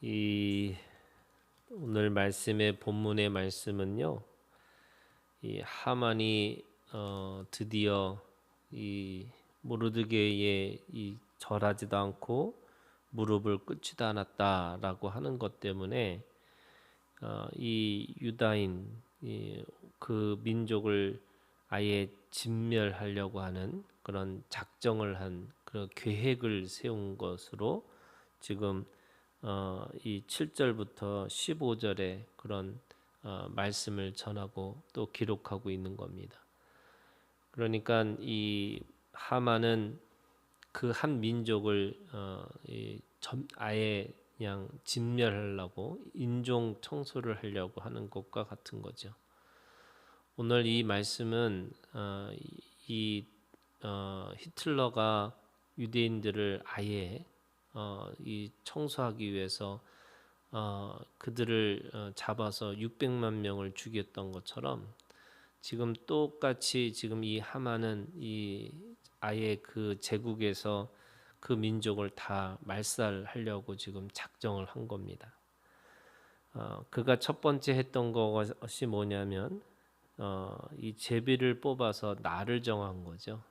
이 오늘 말씀의 본문의 말씀은요. 이 하만이 드디어 이 모르드게에 이 절하지도 않고 무릎을 꿇지도 않았다라고 하는 것 때문에 이 유다인 그 민족을 아예 진멸하려고 하는 그런 작정을 한 그런 계획을 세운 것으로 지금 이 7절부터 15절에 그런 말씀을 전하고 또 기록하고 있는 겁니다. 그러니까 이 하만은 그 한 민족을 아예 그냥 진멸하려고 인종 청소를 하려고 하는 것과 같은 거죠. 오늘 이 말씀은 이 히틀러가 유대인들을 아예 이 청소하기 위해서 그들을 잡아서 600만 명을 죽였던 것처럼 지금 똑같이 지금 이 하만은 이 아예 그 제국에서 그 민족을 다 말살하려고 지금 작정을 한 겁니다. 그가 첫 번째 했던 것이 뭐냐면 이 제비를 뽑아서 날을 정한 거죠.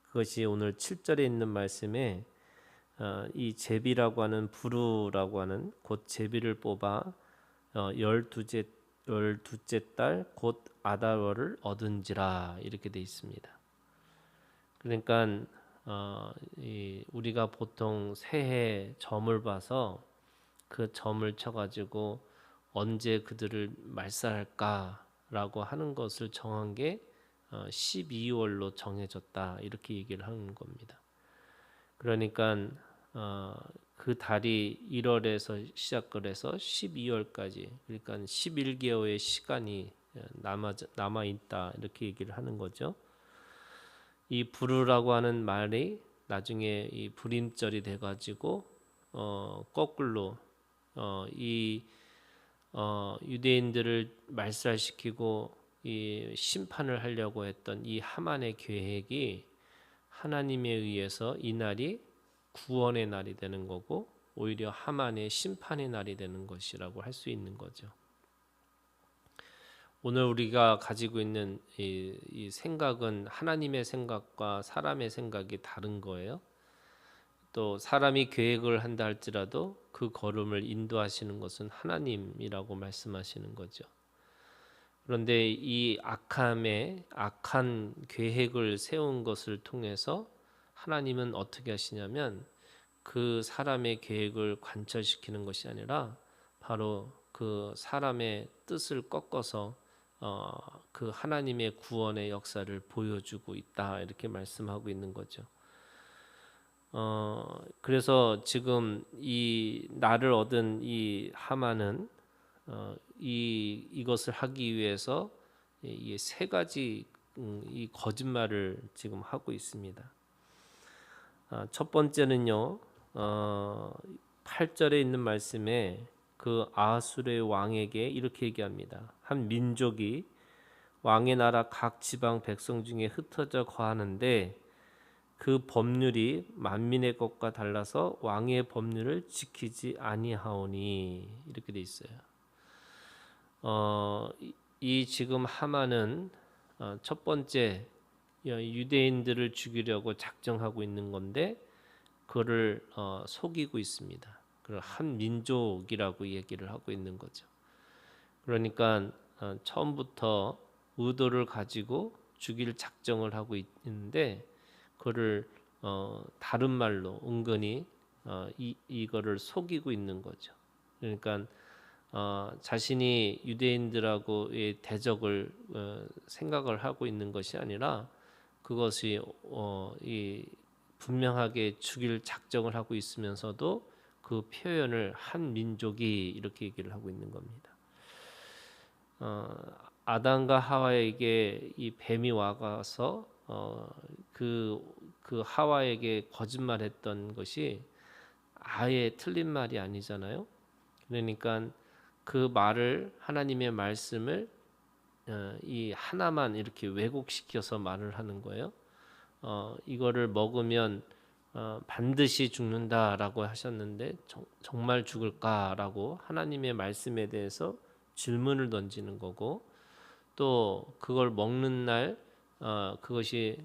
그것이 오늘 7절에 있는 말씀에 이 제비라고 하는 부르라고 하는 곧 제비를 뽑아 열두째 달 곧 아달월을 얻은지라 이렇게 돼 있습니다. 그러니까 우리가 보통 새해 점을 봐서 그 점을 쳐가지고 언제 그들을 말살할까라고 하는 것을 정한 게 12월로 정해졌다 이렇게 얘기를 하는 겁니다. 그러니까 그 달이 1월에서 시작을 해서 12월까지 그러니까 11개월의 시간이 남아 있다 이렇게 얘기를 하는 거죠. 이 부르라고 하는 말이 나중에 이 불임절이 돼가지고 거꾸로 이 유대인들을 말살시키고 이 심판을 하려고 했던 이 하만의 계획이 하나님에 의해서 이 날이 구원의 날이 되는 거고 오히려 하만의 심판의 날이 되는 것이라고 할 수 있는 거죠. 오늘 우리가 가지고 있는 이 생각은 하나님의 생각과 사람의 생각이 다른 거예요. 또 사람이 계획을 한다 할지라도 그 걸음을 인도하시는 것은 하나님이라고 말씀하시는 거죠. 그런데 이 악한 계획을 세운 것을 통해서 하나님은 어떻게 하시냐면 그 사람의 계획을 관철시키는 것이 아니라 바로 그 사람의 뜻을 꺾어서 그 하나님의 구원의 역사를 보여주고 있다 이렇게 말씀하고 있는 거죠. 그래서 지금 이 나를 얻은 이 하만은 이것을 하기 위해서 이 세 가지 이 거짓말을 지금 하고 있습니다. 첫 번째는요, 8절에 있는 말씀에 그 아수르의 왕에게 이렇게 얘기합니다. 한 민족이 왕의 나라 각 지방 백성 중에 흩어져 거하는데 그 법률이 만민의 것과 달라서 왕의 법률을 지키지 아니하오니 이렇게 돼 있어요. 이 지금 하만은 첫 번째 유대인들을 죽이려고 작정하고 있는 건데 그를 속이고 있습니다. 그걸 한 민족이라고 얘기를 하고 있는 거죠. 그러니까 처음부터 의도를 가지고 죽일 작정을 하고 있는데 그를 다른 말로 은근히 이거를 속이고 있는 거죠. 그러니까 자신이 유대인들하고의 대적을 생각을 하고 있는 것이 아니라 그것이 이 분명하게 죽일 작정을 하고 있으면서도 그 표현을 한 민족이 이렇게 얘기를 하고 있는 겁니다. 아담과 하와에게 이 뱀이 와가서 그 하와에게 거짓말했던 것이 아예 틀린 말이 아니잖아요. 그러니까 그 말을 하나님의 말씀을 이 하나만 이렇게 왜곡시켜서 말을 하는 거예요. 이거를 먹으면 반드시 죽는다라고 하셨는데 정말 죽을까라고 하나님의 말씀에 대해서 질문을 던지는 거고, 또 그걸 먹는 날 그것이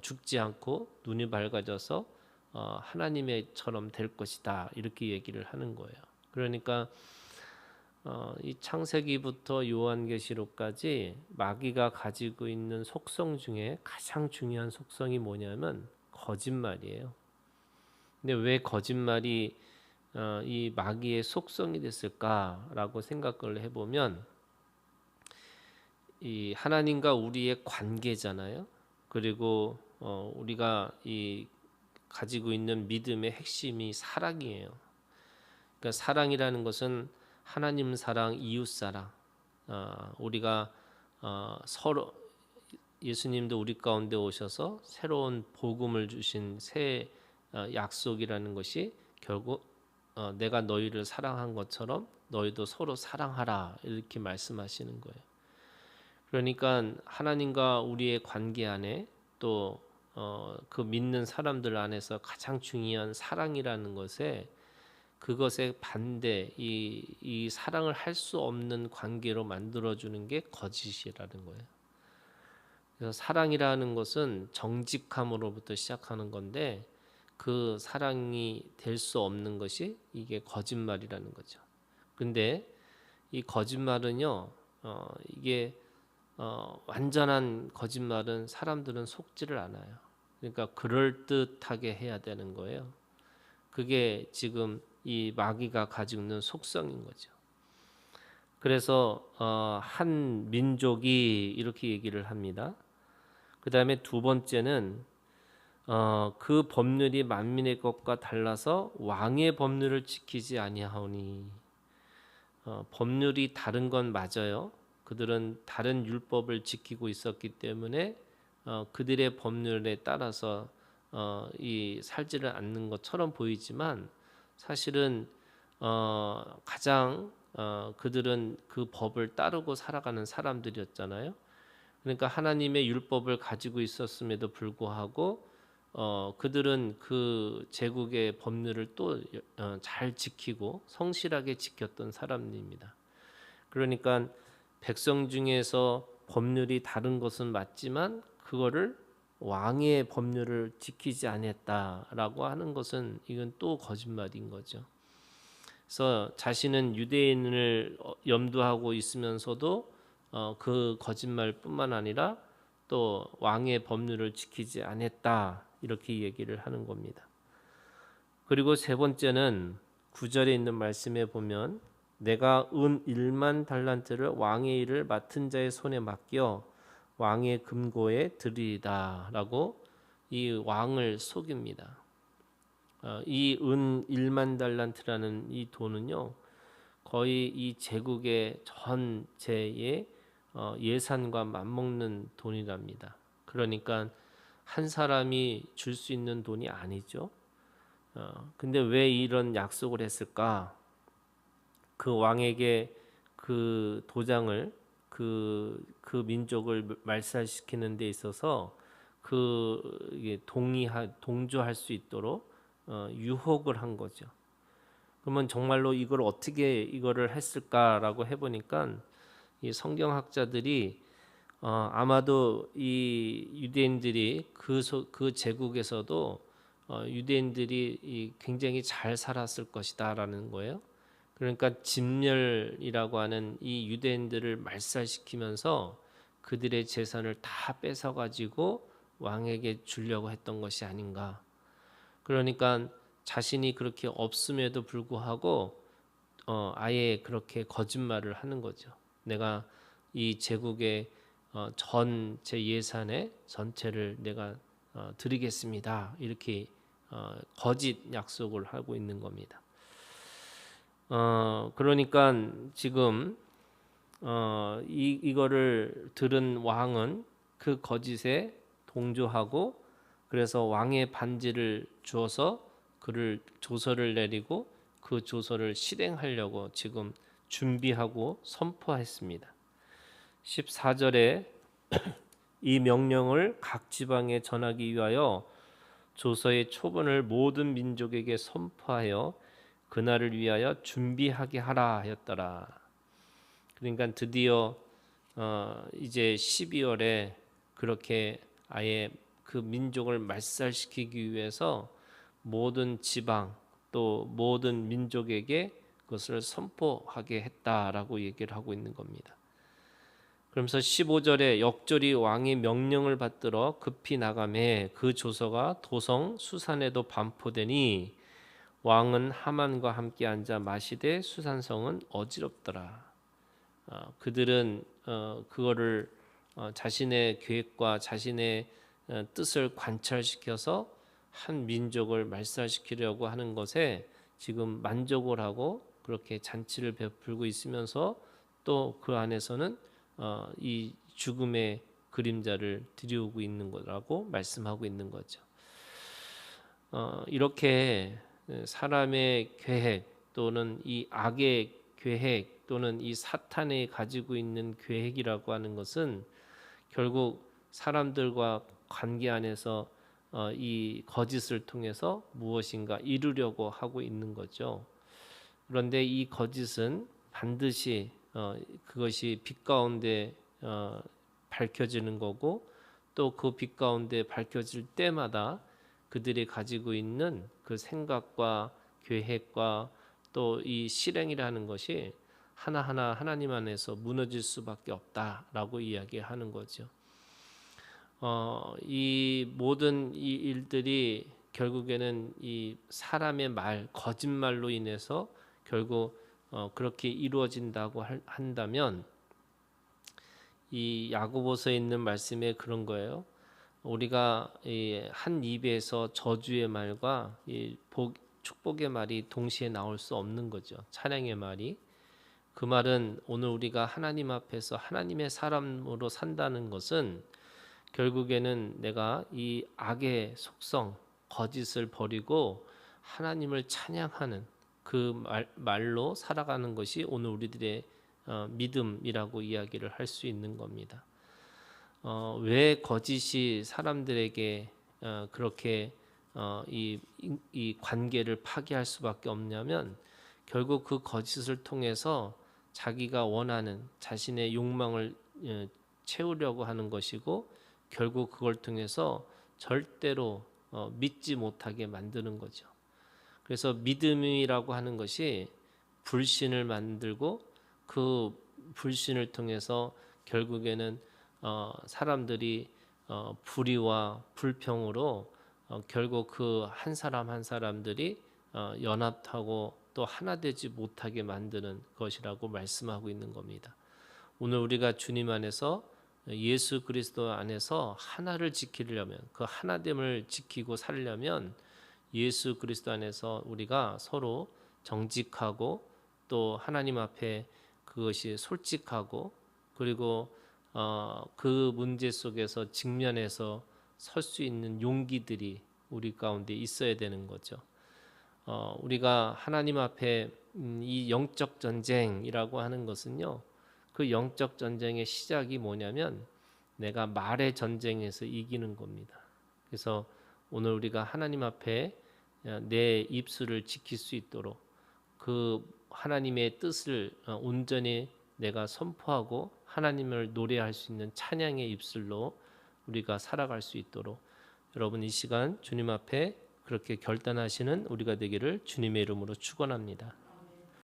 죽지 않고 눈이 밝아져서 하나님의처럼 될 것이다 이렇게 얘기를 하는 거예요. 그러니까 이 창세기부터 요한계시록까지 마귀가 가지고 있는 속성 중에 가장 중요한 속성이 뭐냐면 거짓말이에요. 근데 왜 거짓말이 이 마귀의 속성이 됐을까라고 생각을 해보면, 이 하나님과 우리의 관계잖아요. 그리고 우리가 이 가지고 있는 믿음의 핵심이 사랑이에요. 그러니까 사랑이라는 것은 하나님 사랑, 이웃 사랑. 우리가 서로, 예수님도 우리 가운데 오셔서 새로운 복음을 주신 새 약속이라는 것이 결국 내가 너희를 사랑한 것처럼 너희도 서로 사랑하라 이렇게 말씀하시는 거예요. 그러니까 하나님과 우리의 관계 안에 또 그 믿는 사람들 안에서 가장 중요한 사랑이라는 것에, 그것의 반대, 이 사랑을 할 수 없는 관계로 만들어주는 게 거짓이라는 거예요. 그래서 사랑이라는 것은 정직함으로부터 시작하는 건데, 그 사랑이 될 수 없는 것이 이게 거짓말이라는 거죠. 근데 이 거짓말은요, 이게 완전한 거짓말은 사람들은 속지를 않아요. 그러니까 그럴듯하게 해야 되는 거예요. 그게 지금 이 마귀가 가지고 있는 속성인 거죠. 그래서 한 민족이 이렇게 얘기를 합니다. 그 다음에 두 번째는 그 법률이 만민의 것과 달라서 왕의 법률을 지키지 아니하오니. 법률이 다른 건 맞아요. 그들은 다른 율법을 지키고 있었기 때문에 그들의 법률에 따라서 이 살지를 않는 것처럼 보이지만, 사실은 가장 그들은 그 법을 따르고 살아가는 사람들이었잖아요. 그러니까 하나님의 율법을 가지고 있었음에도 불구하고 그들은 그 제국의 법률을 또 잘 지키고 성실하게 지켰던 사람입니다. 그러니까 백성 중에서 법률이 다른 것은 맞지만 그거를 왕의 법률을 지키지 않았다라고 하는 것은 이건 또 거짓말인 거죠. 그래서 자신은 유대인을 염두하고 있으면서도 그 거짓말뿐만 아니라 또 왕의 법률을 지키지 않았다 이렇게 얘기를 하는 겁니다. 그리고 세 번째는 9절에 있는 말씀에 보면, 내가 은 1만 달란트를 왕의 일을 맡은 자의 손에 맡겨 왕의 금고에 드리리다 라고 이 왕을 속입니다. 이 은 1만 달란트라는 이 돈은요, 거의 이 제국의 전체의 예산과 맞먹는 돈이랍니다. 그러니까 한 사람이 줄 수 있는 돈이 아니죠. 근데 왜 이런 약속을 했을까? 그 왕에게 그 도장을 그 민족을 말살시키는 데 있어서 동조할 수 있도록 유혹을 한 거죠. 그러면 정말로 이걸 어떻게 이거를 했을까라고 해보니까 이 성경학자들이 아마도 이 유대인들이 그 제국에서도 유대인들이 굉장히 잘 살았을 것이다라는 거예요. 그러니까 진멸이라고 하는 이 유대인들을 말살시키면서 그들의 재산을 다 뺏어가지고 왕에게 주려고 했던 것이 아닌가. 그러니까 자신이 그렇게 없음에도 불구하고 아예 그렇게 거짓말을 하는 거죠. 내가 이 제국의 전체 예산의 전체를 내가 드리겠습니다. 이렇게 거짓 약속을 하고 있는 겁니다. 그러니까 지금 이거를 들은 왕은 그 거짓에 동조하고, 그래서 왕의 반지를 주어서 그를 조서를 내리고 그 조서를 실행하려고 지금 준비하고 선포했습니다. 14절에 이 명령을 각 지방에 전하기 위하여 조서의 초본을 모든 민족에게 선포하여 그날을 위하여 준비하게 하라 하였더라. 그러니까 드디어 이제 12월에 그렇게 아예 그 민족을 말살시키기 위해서 모든 지방 또 모든 민족에게 그것을 선포하게 했다라고 얘기를 하고 있는 겁니다. 그러면서 15절에 역절이 왕의 명령을 받들어 급히 나가매 그 조서가 도성 수산에도 반포되니 왕은 하만과 함께 앉아 마시되 수산성은 어지럽더라. 그들은 그거를 자신의 계획과 자신의 뜻을 관철시켜서 한 민족을 말살시키려고 하는 것에 지금 만족을 하고 그렇게 잔치를 베풀고 있으면서 또 그 안에서는 이 죽음의 그림자를 들이우고 있는 거라고 말씀하고 있는 거죠. 이렇게 사람의 계획 또는 이 악의 계획 또는 이 사탄이 가지고 있는 계획이라고 하는 것은 결국 사람들과 관계 안에서 이 거짓을 통해서 무엇인가 이루려고 하고 있는 거죠. 그런데 이 거짓은 반드시 그것이 빛 가운데 밝혀지는 거고 또 그 빛 가운데 밝혀질 때마다 그들이 가지고 있는 그 생각과 계획과 또 이 실행이라는 것이 하나하나 하나님 안에서 무너질 수밖에 없다라고 이야기하는 거죠. 이 모든 이 일들이 결국에는 이 사람의 말, 거짓말로 인해서 결국 그렇게 이루어진다고 한다면 이 야고보서에 있는 말씀에 그런 거예요. 우리가 한 입에서 저주의 말과 축복의 말이 동시에 나올 수 없는 거죠. 찬양의 말이. 그 말은 오늘 우리가 하나님 앞에서 하나님의 사람으로 산다는 것은 결국에는 내가 이 악의 속성, 거짓을 버리고 하나님을 찬양하는 그 말로 살아가는 것이 오늘 우리들의 믿음이라고 이야기를 할 수 있는 겁니다. 왜 거짓이 사람들에게 그렇게 이 관계를 파괴할 수밖에 없냐면 결국 그 거짓을 통해서 자기가 원하는 자신의 욕망을 채우려고 하는 것이고 결국 그걸 통해서 절대로 믿지 못하게 만드는 거죠. 그래서 믿음이라고 하는 것이 불신을 만들고 그 불신을 통해서 결국에는 사람들이 불의와 불평으로 결국 그 한 사람 한 사람들이 연합하고 또 하나 되지 못하게 만드는 것이라고 말씀하고 있는 겁니다. 오늘 우리가 주님 안에서 예수 그리스도 안에서 하나를 지키려면 그 하나됨을 지키고 살려면 예수 그리스도 안에서 우리가 서로 정직하고 또 하나님 앞에 그것이 솔직하고 그리고 그 문제 속에서 직면해서 설 수 있는 용기들이 우리 가운데 있어야 되는 거죠. 우리가 하나님 앞에 이 영적 전쟁이라고 하는 것은요. 그 영적 전쟁의 시작이 뭐냐면 내가 말의 전쟁에서 이기는 겁니다. 그래서 오늘 우리가 하나님 앞에 내 입술을 지킬 수 있도록 그 하나님의 뜻을 온전히 내가 선포하고 하나님을 노래할 수 있는 찬양의 입술로 우리가 살아갈 수 있도록 여러분 이 시간 주님 앞에 그렇게 결단하시는 우리가 되기를 주님의 이름으로 축원합니다.